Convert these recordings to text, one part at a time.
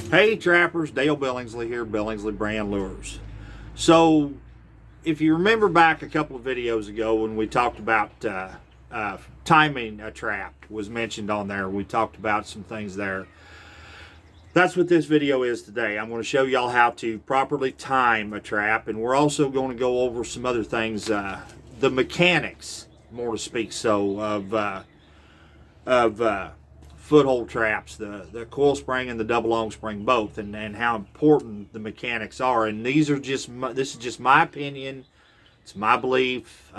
Hey trappers, Dale Billingsley here, Billingsley Brand Lures. So, if you remember back a couple of videos ago when we talked about timing a trap was mentioned on there, we talked about some things there. That's what this video is today. I'm going to show y'all how to properly time a trap, and we're also going to go over some other things, the mechanics, more to speak so, of foothold traps, the coil spring and the double long spring both, and how important the mechanics are. And this is just my opinion. It's my belief.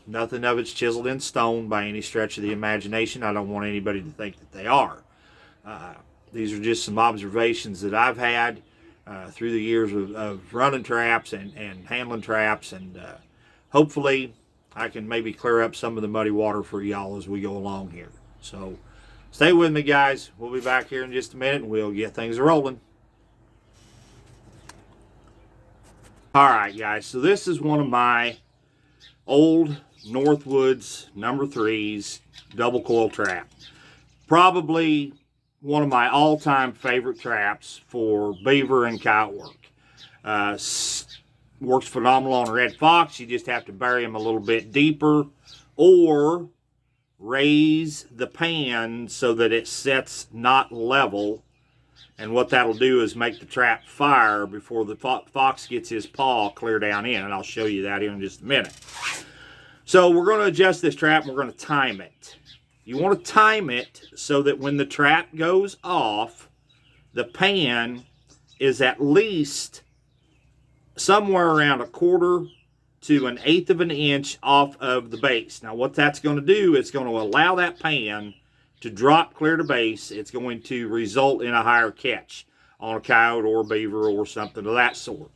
Nothing of it's chiseled in stone by any stretch of the imagination. I don't want anybody to think that they are. These are just some observations that I've had through the years of running traps and handling traps, and hopefully I can maybe clear up some of the muddy water for y'all as we go along here. So stay with me, guys. We'll be back here in just a minute and we'll get things rolling. All right, guys. So this is one of my old Northwoods number 3s double coil trap. Probably one of my all-time favorite traps for beaver and kite work. Works phenomenal on a red fox. You just have to bury them a little bit deeper or raise the pan so that it sets not level, and what that'll do is make the trap fire before the fox gets his paw clear down in, and I'll show you that here in just a minute. So we're going to adjust this trap and we're going to time it. You want to time it so that when the trap goes off, the pan is at least somewhere around 1/4 to 1/8 of an inch off of the base. Now what that's going to do is going to allow that pan to drop clear to base. It's going to result in a higher catch on a coyote or a beaver or something of that sort.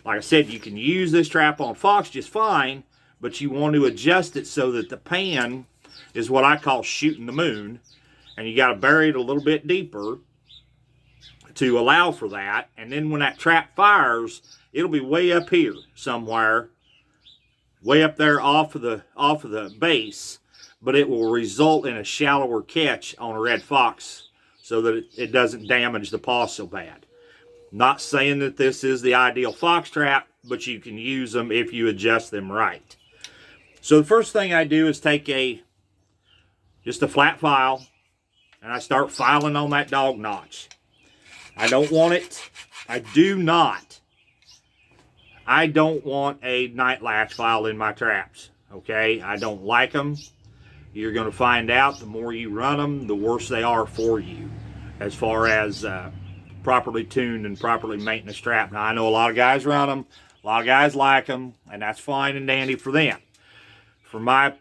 Like I said, you can use this trap on fox just fine, but you want to adjust it so that the pan is what I call shooting the moon, and you got to bury it a little bit deeper to allow for that. And then when that trap fires, it'll be way up here somewhere, way up there off of the base, but it will result in a shallower catch on a red fox so that it doesn't damage the paw so bad. Not saying that this is the ideal fox trap, but you can use them if you adjust them right. So the first thing I do is take just a flat file, and I start filing on that dog notch. I don't want a night latch file in my traps, okay? I don't like them. You're going to find out the more you run them, the worse they are for you as far as properly tuned and properly maintained trap. Now, I know a lot of guys run them, a lot of guys like them, and that's fine and dandy for them. For my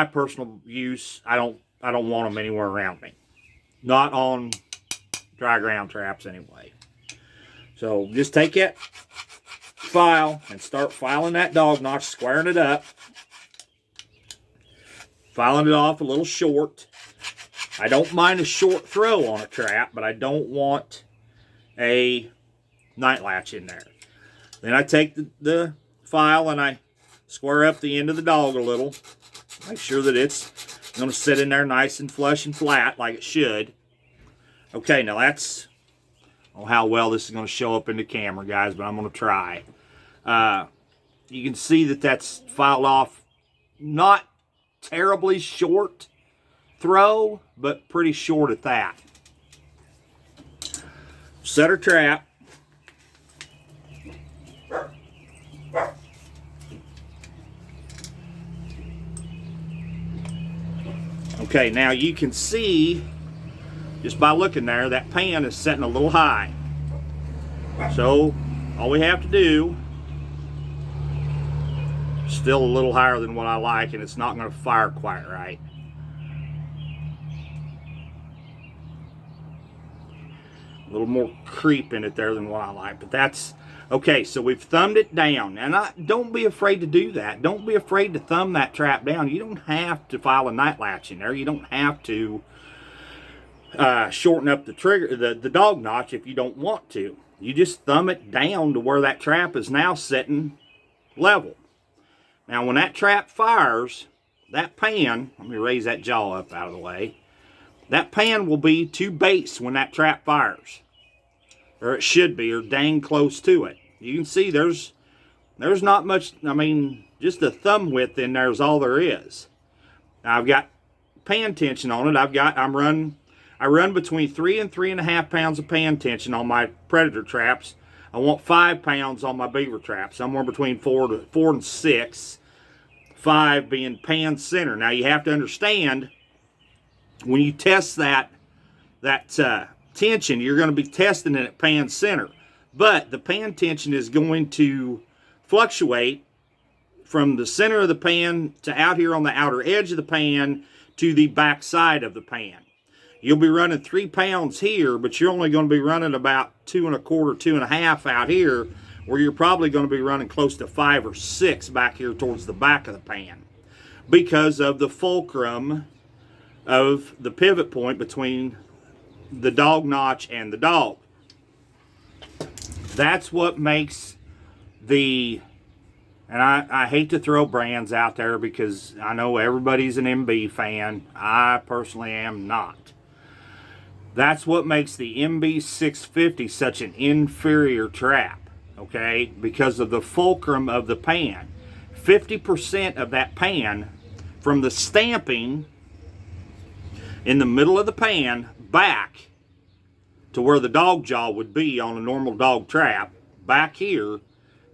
personal use, I don't want them anywhere around me. Not on dry ground traps anyway. So just take it, file, and start filing that dog notch, squaring it up, filing it off a little short. I don't mind a short throw on a trap, but I don't want a night latch in there. Then I take the file and I square up the end of the dog a little, make sure that it's going to sit in there nice and flush and flat like it should. Okay, now that's, I don't know how well this is going to show up in the camera, guys, but I'm going to try. You can see that that's filed off, not terribly short throw, but pretty short at that. Set our trap. Okay, now you can see just by looking there that pan is setting a little high. So all we have to do, still a little higher than what I like, and it's not going to fire quite right. A little more creep in it there than what I like, but that's okay. So we've thumbed it down, and don't be afraid to do that. Don't be afraid to thumb that trap down. You don't have to file a night latch in there. You don't have to shorten up the trigger, the dog notch, if you don't want to. You just thumb it down to where that trap is now sitting level. Now when that trap fires, that pan, let me raise that jaw up out of the way, that pan will be to base when that trap fires. or it should be, or dang close to it. You can see there's not much, I mean, just a thumb width in there is all there is. Now I've got pan tension on it. I run between 3 and 3.5 pounds of pan tension on my predator traps. I want 5 pounds on my beaver traps, somewhere between 4 and 6. 5 being pan center. Now you have to understand, when you test that tension, you're going to be testing it at pan center. But the pan tension is going to fluctuate from the center of the pan to out here on the outer edge of the pan to the back side of the pan. You'll be running 3 pounds here, but you're only going to be running about 2 1/4, 2 1/2 out here, where you're probably going to be running close to 5 or 6 back here towards the back of the pan, because of the fulcrum of the pivot point between the dog notch and the dog. That's what makes the, and I hate to throw brands out there because I know everybody's an MB fan. I personally am not. That's what makes the MB 650 such an inferior trap, okay? Because of the fulcrum of the pan. 50% of that pan, from the stamping in the middle of the pan back to where the dog jaw would be on a normal dog trap, back here,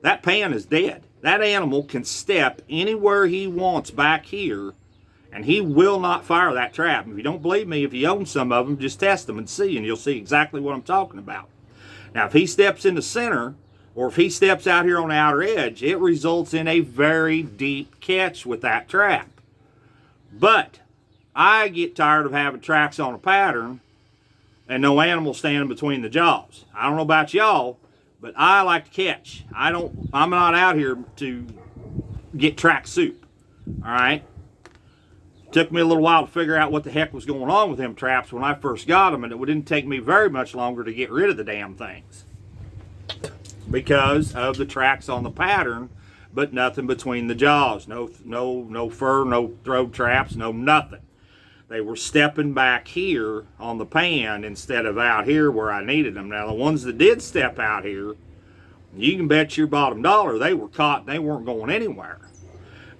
that pan is dead. That animal can step anywhere he wants back here, and he will not fire that trap. If you don't believe me, if you own some of them, just test them and see, and you'll see exactly what I'm talking about. Now, if he steps in the center, or if he steps out here on the outer edge, it results in a very deep catch with that trap. But I get tired of having tracks on a pattern and no animal standing between the jaws. I don't know about y'all, but I like to catch. I'm not out here to get track soup. All right? Took me a little while to figure out what the heck was going on with them traps when I first got them, and it didn't take me very much longer to get rid of the damn things, because of the tracks on the pattern, but nothing between the jaws. No fur, no throw traps, no nothing. They were stepping back here on the pan instead of out here where I needed them. Now, the ones that did step out here, you can bet your bottom dollar they were caught and they weren't going anywhere.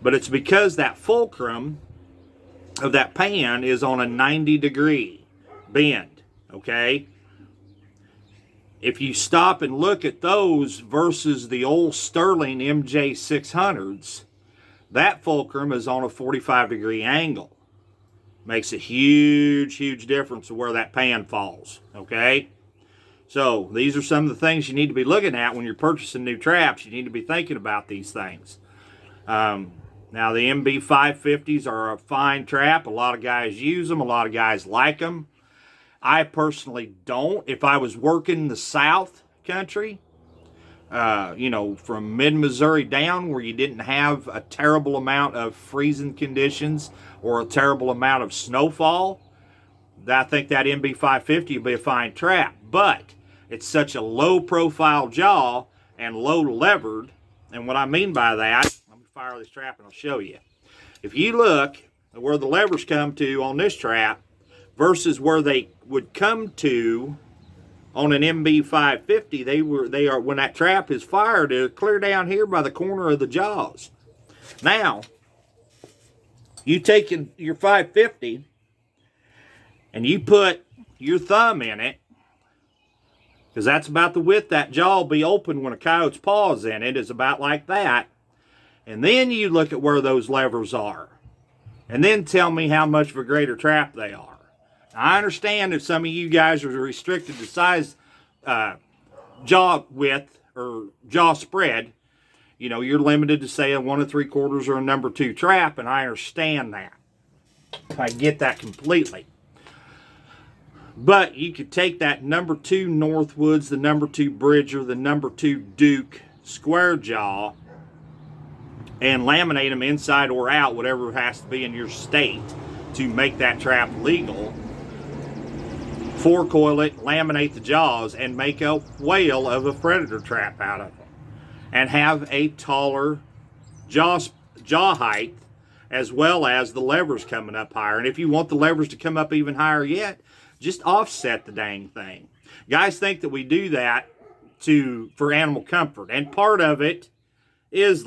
But it's because that fulcrum of that pan is on a 90-degree bend, okay? If you stop and look at those versus the old Sterling MJ600s, that fulcrum is on a 45-degree angle. Makes a huge, huge difference of where that pan falls, okay? So these are some of the things you need to be looking at when you're purchasing new traps. You need to be thinking about these things. Now, the MB 550s are a fine trap. A lot of guys use them. A lot of guys like them. I personally don't. If I was working the South country, from mid-Missouri down, where you didn't have a terrible amount of freezing conditions or a terrible amount of snowfall, I think that MB 550 would be a fine trap. But it's such a low-profile jaw and low-levered, and what I mean by that, let me fire this trap and I'll show you. If you look at where the levers come to on this trap versus where they would come to on an MB 550, they are when that trap is fired, they're clear down here by the corner of the jaws. Now, you take your 550 and you put your thumb in it, because that's about the width that jaw will be open when a coyote's paw's in it, is about like that. And then you look at where those levers are, and then tell me how much of a greater trap they are. I understand if some of you guys are restricted to size jaw width or jaw spread. You're limited to, say, a 1 3/4 or a number 2 trap, and I understand that. I get that completely. But you could take that number 2 Northwoods, the number 2 Bridger, the number 2 Duke square jaw, and laminate them inside or out, whatever has to be in your state to make that trap legal. 4-coil it, laminate the jaws, and make a whale of a predator trap out of them. And have a taller jaw height, as well as the levers coming up higher. And if you want the levers to come up even higher yet, just offset the dang thing. Guys think that we do that for animal comfort, and part of it is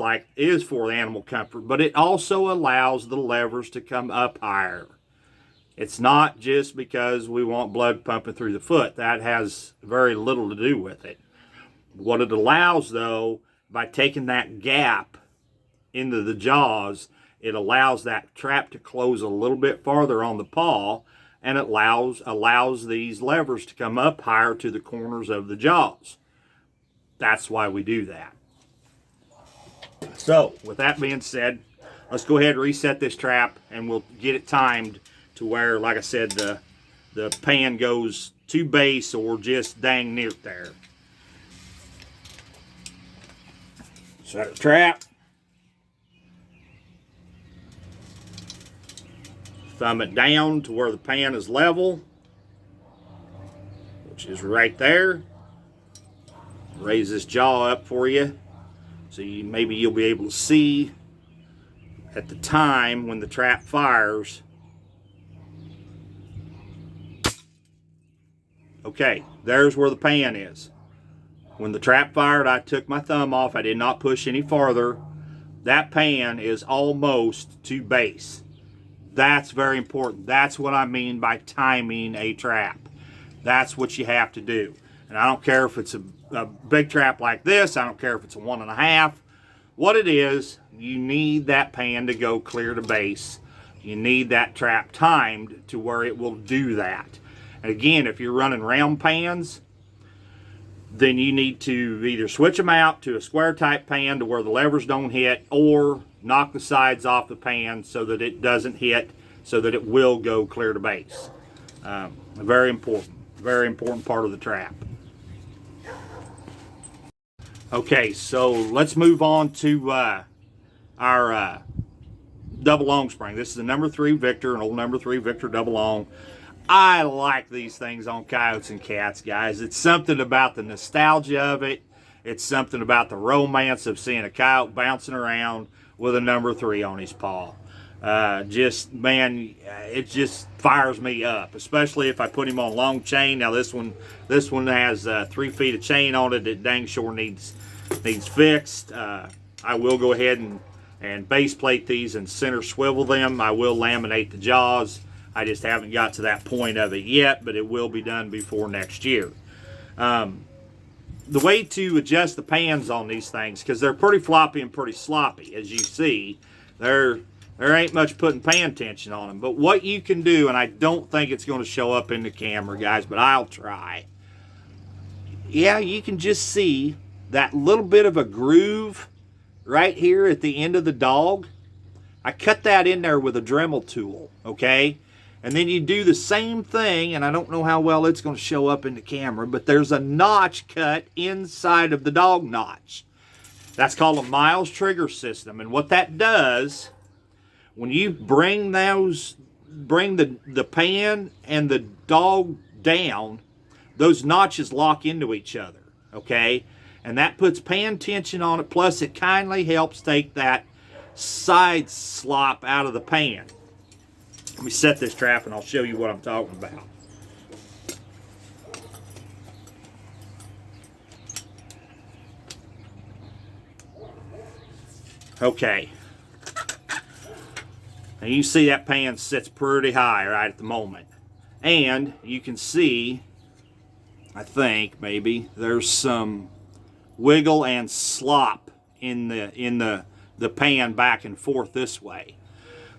for animal comfort, but it also allows the levers to come up higher. It's not just because we want blood pumping through the foot. That has very little to do with it. What it allows, though, by taking that gap into the jaws, it allows that trap to close a little bit farther on the paw, and it allows these levers to come up higher to the corners of the jaws. That's why we do that. So, with that being said, let's go ahead and reset this trap, and we'll get it timed to where, like I said, the pan goes to base or just dang near there. Set the trap. Thumb it down to where the pan is level, which is right there. Raise this jaw up for you, so maybe you'll be able to see at the time when the trap fires. Okay, there's where the pan is. When the trap fired, I took my thumb off. I did not push any farther. That pan is almost to base. That's very important. That's what I mean by timing a trap. That's what you have to do. And I don't care if it's a big trap like this. I don't care if it's a 1.5. What it is, you need that pan to go clear to base. You need that trap timed to where it will do that. And again, if you're running round pans, then you need to either switch them out to a square type pan to where the levers don't hit, or knock the sides off the pan so that it doesn't hit, so that it will go clear to base. Very important part of the trap. Okay, so let's move on to our double long spring. This is a number 3 Victor, an old number 3 Victor double long. I like these things on coyotes and cats, guys. It's something about the nostalgia of it. It's something about the romance of seeing a coyote bouncing around with a number 3 on his paw. Man, it just fires me up, especially if I put him on long chain. Now this one has 3 feet of chain on it that dang sure needs fixed. I will go ahead and base plate these and center swivel them. I will laminate the jaws. I just haven't got to that point of it yet, but it will be done before next year. The way to adjust the pans on these things, because they're pretty floppy and pretty sloppy, as you see, there ain't much putting pan tension on them. But what you can do, and I don't think it's going to show up in the camera, guys, but I'll try. Yeah, you can just see that little bit of a groove right here at the end of the dog. I cut that in there with a Dremel tool, okay? And then you do the same thing, and I don't know how well it's going to show up in the camera, but there's a notch cut inside of the dog notch. That's called a Miles trigger system. And what that does, when you bring the pan and the dog down, those notches lock into each other, okay? And that puts pan tension on it, plus it kindly helps take that side slop out of the pan. Let me set this trap and I'll show you what I'm talking about. Okay. And you see that pan sits pretty high right at the moment. And you can see, I think maybe, there's some wiggle and slop in the pan back and forth this way.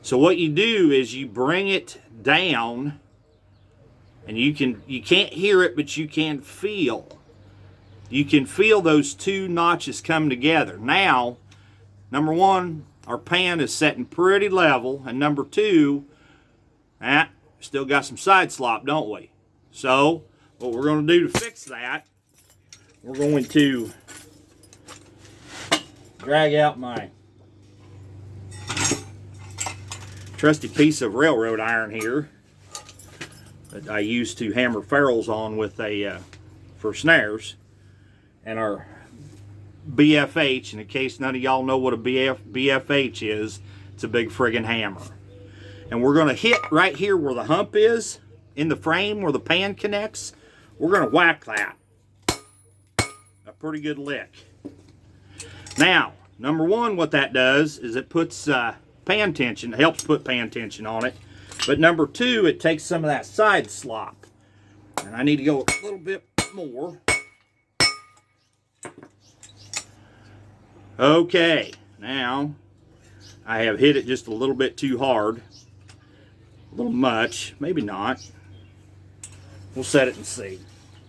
So what you do is you bring it down, and you can't hear it, but you can feel. You can feel those 2 notches come together. Now, number 1, our pan is setting pretty level, and number 2, still got some side slop, don't we? So what we're going to do to fix that, we're going to drag out my trusty piece of railroad iron here that I used to hammer ferrules on with for snares, and our BFH. And in case none of y'all know what a BFH is, it's a big friggin' hammer. And we're going to hit right here where the hump is in the frame where the pan connects. we're going to whack that a pretty good lick. Now, number one, what that does is it puts pan tension, helps put pan tension on it. But number two, it takes some of that side slop. And I need to go a little bit more. Okay, now I have hit it just a little bit too hard. A little much, maybe not. We'll set it and see.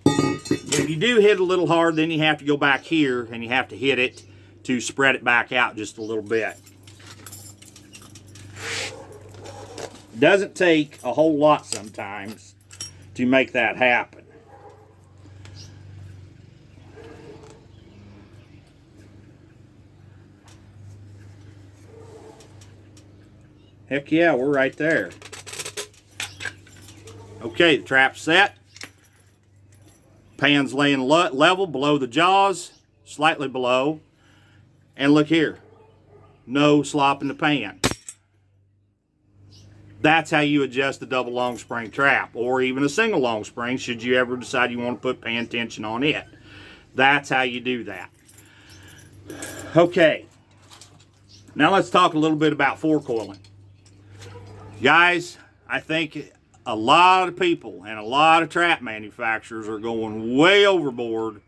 If you do hit a little hard, then you have to go back here and you have to hit it to spread it back out just a little bit. It doesn't take a whole lot sometimes to make that happen. Heck yeah, we're right there. Okay, the trap's set. Pan's laying level below the jaws, slightly below. And look here, no slop in the pan. That's how you adjust the double long spring trap, or even a single long spring should you ever decide you want to put pan tension on it. That's how you do that. Okay, now let's talk a little bit about forecoiling. Guys, I think a lot of people and a lot of trap manufacturers are going way overboard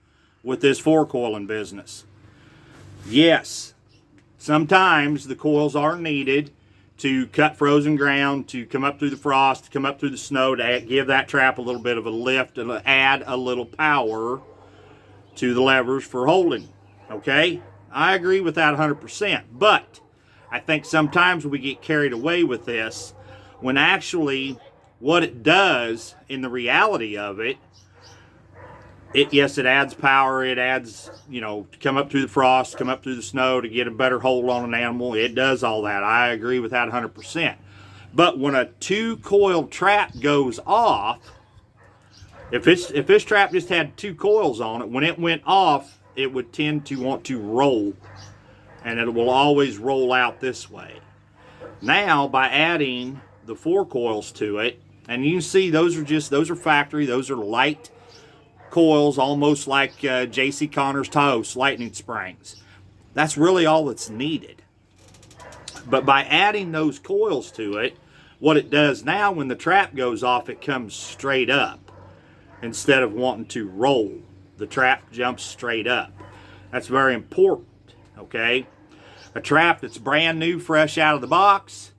with this forecoiling business. Yes, sometimes the coils are needed to cut frozen ground, to come up through the frost, to come up through the snow, to give that trap a little bit of a lift and add a little power to the levers for holding. Okay? I agree with that 100%. But I think sometimes we get carried away with this when actually what it does in the reality of it, yes, it adds power, it adds, to come up through the frost, come up through the snow, to get a better hold on an animal. It does all that. I agree with that 100%. But when a 2-coil trap goes off, if this trap just had 2 coils on it, when it went off, it would tend to want to roll. And it will always roll out this way. Now, by adding the 4 coils to it, and you can see those are factory, those are light coils, almost like J.C. Connor's Taos lightning springs. That's really all that's needed. But by adding those coils to it, what it does now, when the trap goes off, it comes straight up. Instead of wanting to roll, the trap jumps straight up. That's very important, okay? A trap that's brand new, fresh out of the box,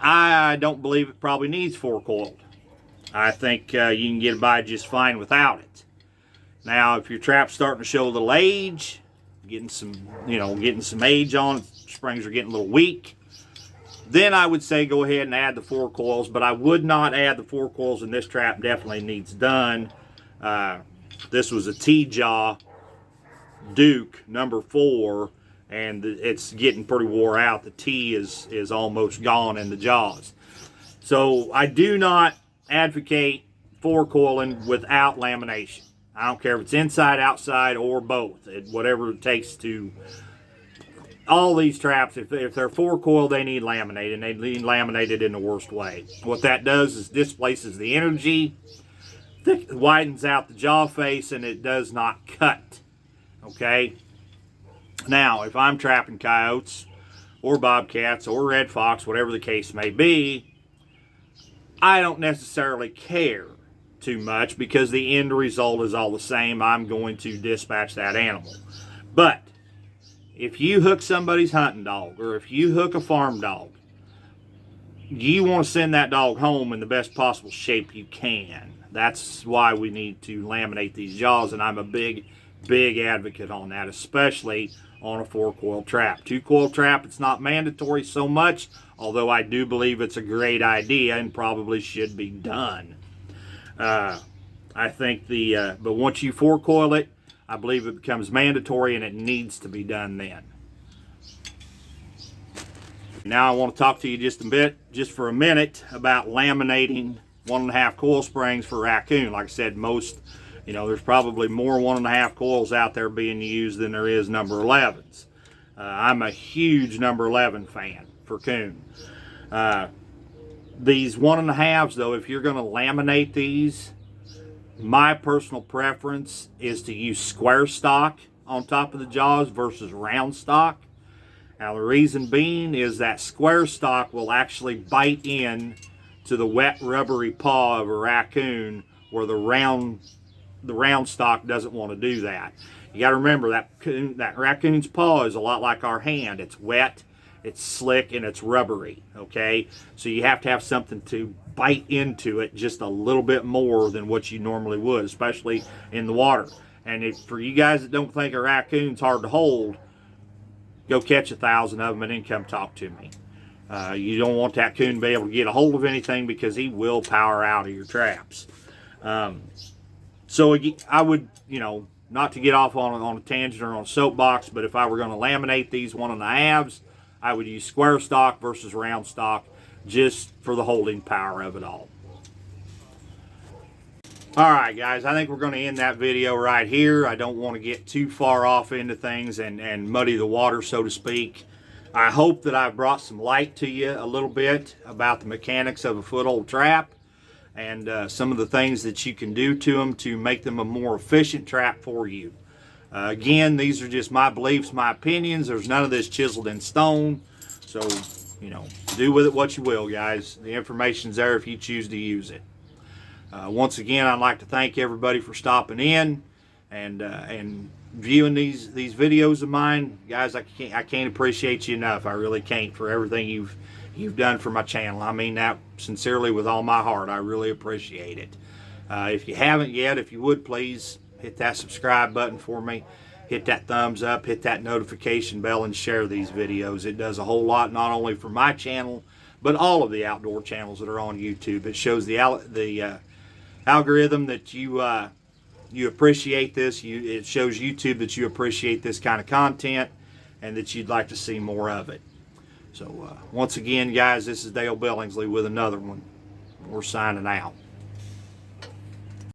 I don't believe it probably needs 4-coiled. I think you can get by just fine without it. Now, if your trap's starting to show a little age, getting some age on it, springs are getting a little weak, then I would say go ahead and add the 4 coils, but I would not add the 4 coils in this trap. Definitely needs done. This was a T-jaw Duke number 4, and it's getting pretty wore out. The T is almost gone in the jaws. So I do not advocate 4-coiling without lamination. I don't care if it's inside, outside, or both. Whatever it takes to. All these traps, if they're 4-coil, they need laminated, and they need laminated in the worst way. What that does is displaces the energy, widens out the jaw face, and it does not cut. Okay? Now, if I'm trapping coyotes, or bobcats, or red fox, whatever the case may be, I don't necessarily care too much because the end result is all the same. I'm going to dispatch that animal. But if you hook somebody's hunting dog, or if you hook a farm dog, you want to send that dog home in the best possible shape you can. That's why we need to laminate these jaws, and I'm a big advocate on that, especially on a 4-coil trap. 2-coil trap, it's not mandatory so much, although I do believe it's a great idea and probably should be done. I think but once you 4-coil it, I believe it becomes mandatory and it needs to be done then. Now I want to talk to you just for a minute, about laminating 1.5 coil springs for raccoon. Like I said, there's probably more 1.5 coils out there being used than there is number 11s. I'm a huge number 11 fan for coon. These 1.5s though, if you're going to laminate these, My personal preference is to use square stock on top of the jaws versus round stock. Now the reason being is that square stock will actually bite in to the wet rubbery paw of a raccoon, where the round stock doesn't want to do that. You got to remember that raccoon's paw is a lot like our hand. It's wet, it's slick, and it's rubbery. Okay, so you have to have something to bite into it just a little bit more than what you normally would, especially in the water. And for you guys that don't think a raccoon's hard to hold, go catch 1,000 of them and then come talk to me. You don't want that coon to be able to get a hold of anything, because he will power out of your traps. So I would, not to get off on a tangent or on a soapbox, but if I were going to laminate these 1.5s, I would use square stock versus round stock, just for the holding power of it all. Alright guys, I think we're going to end that video right here. I don't want to get too far off into things and muddy the water, so to speak. I hope that I've brought some light to you a little bit about the mechanics of a foothold trap, and some of the things that you can do to them to make them a more efficient trap for you. Again, these are just my beliefs, my opinions. There's none of this chiseled in stone. So, do with it what you will, guys. The information's there if you choose to use it. Once again, I'd like to thank everybody for stopping in and viewing these videos of mine. Guys, I can't appreciate you enough. I really can't, for everything you've done for my channel. I mean that sincerely with all my heart. I really appreciate it. If you haven't yet, if you would please hit that subscribe button for me. Hit that thumbs up, hit that notification bell, and share these videos. It does a whole lot, not only for my channel, but all of the outdoor channels that are on YouTube. It shows the algorithm that you appreciate this. It shows YouTube that you appreciate this kind of content and that you'd like to see more of it. So once again, guys, this is Dale Billingsley with another one. We're signing out.